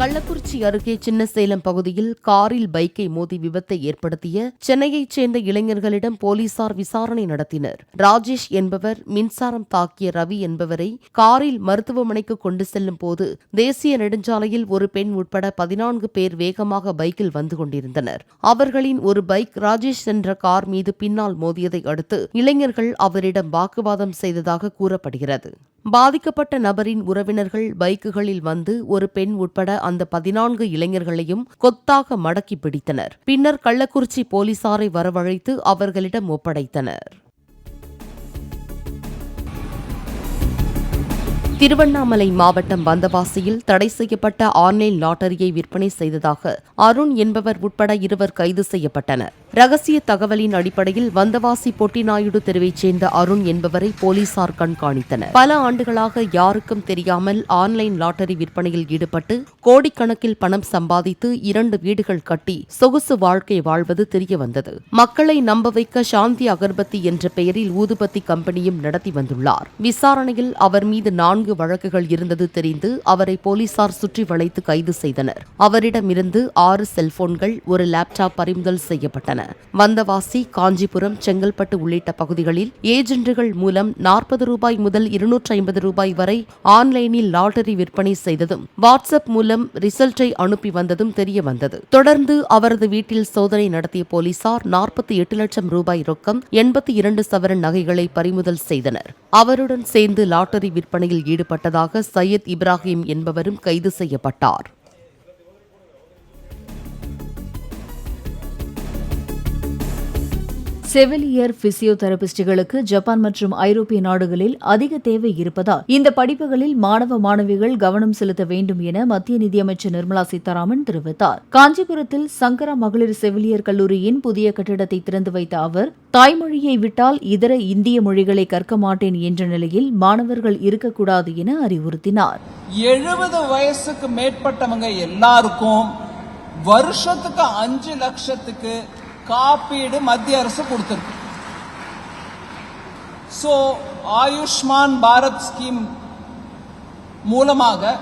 கள்ளக்குறிச்சி அருகே சின்னசேலம் பகுதியில் காரில் பைக்கை மோதி விபத்தை ஏற்படுத்திய சென்னையைச் சேர்ந்த இளைஞர்களிடம் போலீசார் விசாரணை நடத்தினர். ராஜேஷ் என்பவர் மின்சாரம் தாக்கிய ரவி என்பவரை காரில் மருத்துவமனைக்கு கொண்டு செல்லும் போது தேசிய நெடுஞ்சாலையில் ஒரு பெண் உட்பட 14 பேர் வேகமாக பைக்கில் வந்து கொண்டிருந்தனர். அவர்களின் ஒரு பைக் ராஜேஷ் சென்ற கார் மீது பின்னால் மோதியதை அடுத்து இளைஞர்கள் அவரிடம் வாக்குவாதம் செய்ததாக கூறப்படுகிறது. பாதிக்கப்பட்ட நபரின் உறவினர்கள் பைக்குகளில் வந்து ஒரு பெண் உட்பட அந்த 14 இளைஞர்களையும் கொத்தாக மடக்கி பிடித்தனர். பின்னர் கள்ளக்குறிச்சி போலீசாரை வரவழைத்து அவர்களிடம் ஒப்படைத்தனர். திருவண்ணாமலை மாவட்டம் வந்தவாசியில் தடை செய்யப்பட்ட ஆன்லைன் லாட்டரியை விற்பனை செய்ததாக அருண் என்பவர் உட்பட 2 கைது செய்யப்பட்டனர். ரகசிய தகவலின் அடிப்படையில் வந்தவாசி பொட்டிநாயுடு தெருவைச் சேர்ந்த அருண் என்பவரை போலீசார் கண்காணித்தனர். பல ஆண்டுகளாக யாருக்கும் தெரியாமல் ஆன்லைன் லாட்டரி விற்பனையில் ஈடுபட்டு கோடிக்கணக்கில் பணம் சம்பாதித்து 2 வீடுகள் கட்டி சொகுசு வாழ்க்கை வாழ்வது தெரியவந்தது. மக்களை நம்ப வைக்க சாந்தி அகர்பத்தி என்ற பெயரில் ஊதுபத்தி கம்பெனியும் நடத்தி வந்துள்ளார். விசாரணையில் அவர் மீது 4 வழக்குகள் இருந்தது தெரிந்து அவரை போலீசார் சுற்றி வளைத்து கைது செய்தனர். அவரிடமிருந்து 6 செல்போன்கள், ஒரு லேப்டாப் பறிமுதல் செய்யப்பட்டன. வந்தவாசி, காஞ்சிபுரம், செங்கல்பட்டு உள்ளிட்ட பகுதிகளில் ஏஜென்ட்டுகள் மூலம் 40 ரூபாய் முதல் 250 ரூபாய் வரை ஆன்லைனில் லாட்டரி விற்பனை செய்ததும் வாட்ஸ்அப் மூலம் ரிசல்ட்டை அனுப்பி வந்ததும் தெரியவந்தது. தொடர்ந்து அவரது வீட்டில் சோதனை நடத்திய போலீசார் 48 லட்சம் ரூபாய் ரொக்கம், 82 சவரன் நகைகளை பறிமுதல் செய்தனர். அவருடன் சேர்ந்து லாட்டரி விற்பனையில் ஈடுபட்டதாக சையத் இப்ராஹிம் என்பவரும் கைது செய்யப்பட்டார். செவிலியர், பிசியோதெரபிஸ்டுகளுக்கு ஜப்பான் மற்றும் ஐரோப்பிய நாடுகளில் அதிக தேவை இருப்பதால் இந்த படிப்புகளில் மாணவ மாணவிகள் கவனம் செலுத்த வேண்டும் என மத்திய நிதியமைச்சர் நிர்மலா சீதாராமன் தெரிவித்தார். காஞ்சிபுரத்தில் சங்கரா மகளிர் செவிலியர் கல்லூரியின் புதிய கட்டிடத்தை திறந்து வைத்த அவர், தாய்மொழியை விட்டால் இதர இந்திய மொழிகளை கற்க மாட்டேன் என்ற நிலையில் மாணவர்கள் இருக்கக்கூடாது என அறிவுறுத்தினார். 70 வயசுக்கு மேற்பட்டவங்க எல்லாருக்கும் வருஷத்துக்கு 5 லட்சத்துக்கு காப்பீடு மத்திய அரசு கொடுத்திருக்கு. சோ ஆயுஷ்மான் பாரத் ஸ்கீம் மூலமாக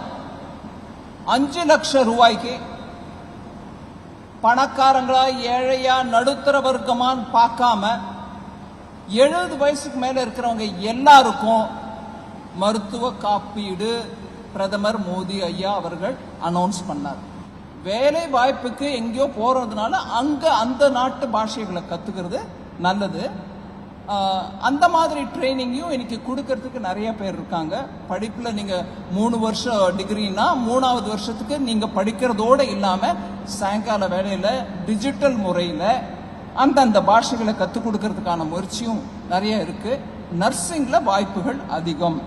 5 லட்சம் ரூபாய்க்கு பணக்காரங்களா ஏழையா நடுத்தர வர்க்கமான்னு பார்க்காம 70 வயசுக்கு மேல இருக்கிறவங்க எல்லாருக்கும் மருத்துவ காப்பீடு பிரதமர் மோடி ஐயா அவர்கள் அனௌன்ஸ் பண்ணார். வேலை வாய்ப்புக்கு எங்கேயோ போறதுனால அங்க அந்த நாட்டு பாஷைகளை கத்துக்கிறது நல்லது. அந்த மாதிரி ட்ரைனிங்கையும் இன்னைக்கு கொடுக்கறதுக்கு நிறைய பேர் இருக்காங்க. படிப்புல நீங்க 3 வருஷம் டிகிரினா 3வது வருஷத்துக்கு நீங்க படிக்கிறதோட இல்லாம சாயங்கால வேலையில டிஜிட்டல் முறையில அந்த பாஷைகளை கத்துக் கொடுக்கறதுக்கான முயற்சியும் நிறைய இருக்கு. நர்சிங்ல வாய்ப்புகள் அதிகம்.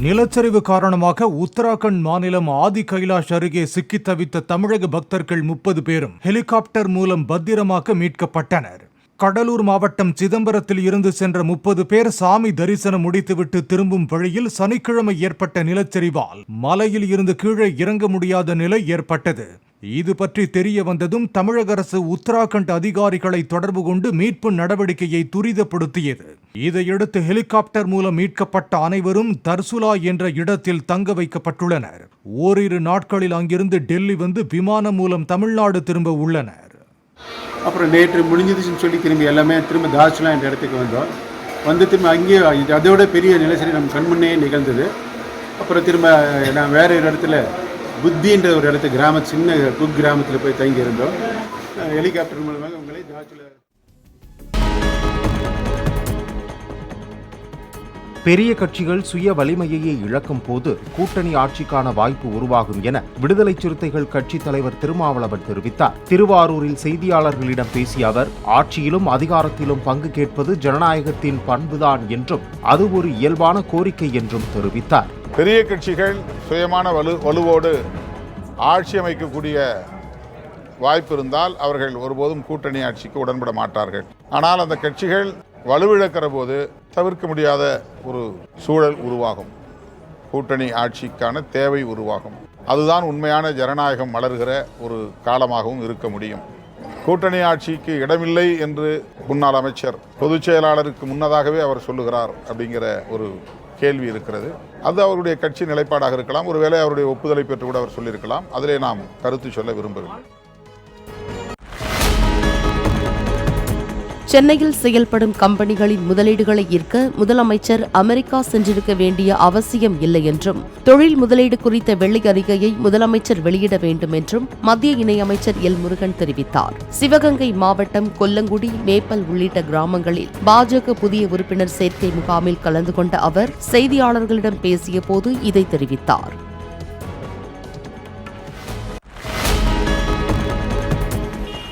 நிலச்சரிவு காரணமாக உத்தராகண்ட் மாநிலம் ஆதி கைலாஷ் அருகே சிக்கித் தவித்த தமிழக பக்தர்கள் 30 பேரும் ஹெலிகாப்டர் மூலம் பத்திரமாக மீட்கப்பட்டனர். கடலூர் மாவட்டம் சிதம்பரத்தில் இருந்து சென்ற 30 பேர் சாமி தரிசனம் முடித்துவிட்டு திரும்பும் வழியில் சனிக்கிழமை ஏற்பட்ட நிலச்சரிவால் மலையில் இருந்து கீழே இறங்க முடியாத நிலை ஏற்பட்டது. இது பற்றி தெரிய வந்ததும் தமிழக அரசு உத்தராகண்ட் அதிகாரிகளை தொடர்பு கொண்டு மீட்பு நடவடிக்கையை துரிதப்படுத்தியது. இதையடுத்து ஹெலிகாப்டர் மூலம் மீட்கப்பட்ட அனைவரும் தர்சுலா என்ற இடத்தில் தங்க வைக்கப்பட்டுள்ளனர். ஓரிரு நாட்களில் அங்கிருந்து டெல்லி வந்து விமானம் மூலம் தமிழ்நாடு திரும்ப உள்ளனர். அப்புறம் நேற்று முடிஞ்சதுன்னு சொல்லி திரும்பி எல்லாமே திரும்ப தார்சுலா என்ற இடத்துக்கு வந்தோம். வந்து திரும்ப அங்கேயே அதோட பெரிய நிலச்சரி நம்ம கண்முன்னே நிகழ்ந்தது. அப்புறம் திரும்ப நான் வேற ஒரு இடத்துல புத்தின்ற ஒரு இடத்து சின்ன குக் கிராமத்தில் போய் தங்கி இருந்தோம். ஹெலிகாப்டர் மூலமாக உங்களை தார்சுலா. பெரிய கட்சிகள் சுய வலிமையையே இழக்கும் போது கூட்டணி ஆட்சிக்கான வாய்ப்பு உருவாகும் என விடுதலை சிறுத்தைகள் கட்சித் தலைவர் திருமாவளவன் தெரிவித்தார். திருவாரூரில் செய்தியாளர்களிடம் பேசிய அவர், ஆட்சியிலும் அதிகாரத்திலும் பங்கு கேட்பது ஜனநாயகத்தின் பண்புதான் என்றும் அது ஒரு இயல்பான கோரிக்கை என்றும் தெரிவித்தார். பெரிய கட்சிகள் சுயமான வலுவோடு ஆட்சி அமைக்கக்கூடிய வாய்ப்பு இருந்தால் அவர்கள் ஒருபோதும் கூட்டணி ஆட்சிக்கு உடன்பட மாட்டார்கள். ஆனால் அந்த கட்சிகள் வலுவிழக்கிற போது தவிர்க்க முடியாத ஒரு சூழல் உருவாகும். கூட்டணி ஆட்சிக்கான தேவை உருவாகும். அதுதான் உண்மையான ஜனநாயகம் மலர்கிற ஒரு காலமாகவும் இருக்க முடியும். கூட்டணி ஆட்சிக்கு இடமில்லை என்று முன்னாள் அமைச்சர் பொதுச் செயலாளருக்கு முன்னதாகவே அவர் சொல்லுகிறார் அப்படிங்கிற ஒரு கேள்வி இருக்கிறது. அது அவருடைய கட்சி நிலைப்பாடாக இருக்கலாம். ஒருவேளை அவருடைய ஒப்புதலை பெற்று கூட அவர் சொல்லியிருக்கலாம். அதிலே நாம் கருத்து சொல்ல விரும்பவில்லை. சென்னையில் செயல்படும் கம்பெனிகளின் முதலீடுகளை ஈர்க்க முதலமைச்சர் அமெரிக்கா சென்றிருக்க வேண்டிய அவசியம் இல்லை என்றும், தொழில் முதலீடு குறித்த வெள்ளை அறிக்கையை முதலமைச்சர் வெளியிட வேண்டும் என்றும் மத்திய இணையமைச்சர் எல் முருகன் தெரிவித்தார். சிவகங்கை மாவட்டம் கொல்லங்குடி, மேப்பல் உள்ளிட்ட கிராமங்களில் பாஜக புதிய உறுப்பினர் சேர்க்கை முகாமில் கலந்து கொண்ட அவர் செய்தியாளர்களிடம் பேசியபோது இதை தெரிவித்தார்.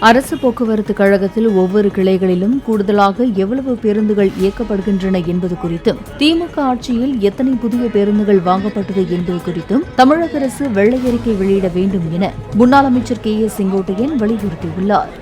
அரசு போக்குவரத்து கழகத்தில் ஒவ்வொரு கிளைகளிலும் கூடுதலாக எவ்வளவு பேருந்துகள் இயக்கப்படுகின்றன என்பது குறித்தும், திமுக ஆட்சியில் எத்தனை புதிய பேருந்துகள் வாங்கப்பட்டது என்பது குறித்தும் தமிழக அரசு வெள்ளை அறிக்கை வெளியிட வேண்டும் என முன்னாள் அமைச்சர் கே ஏ செங்கோட்டையன் வலியுறுத்தியுள்ளார்.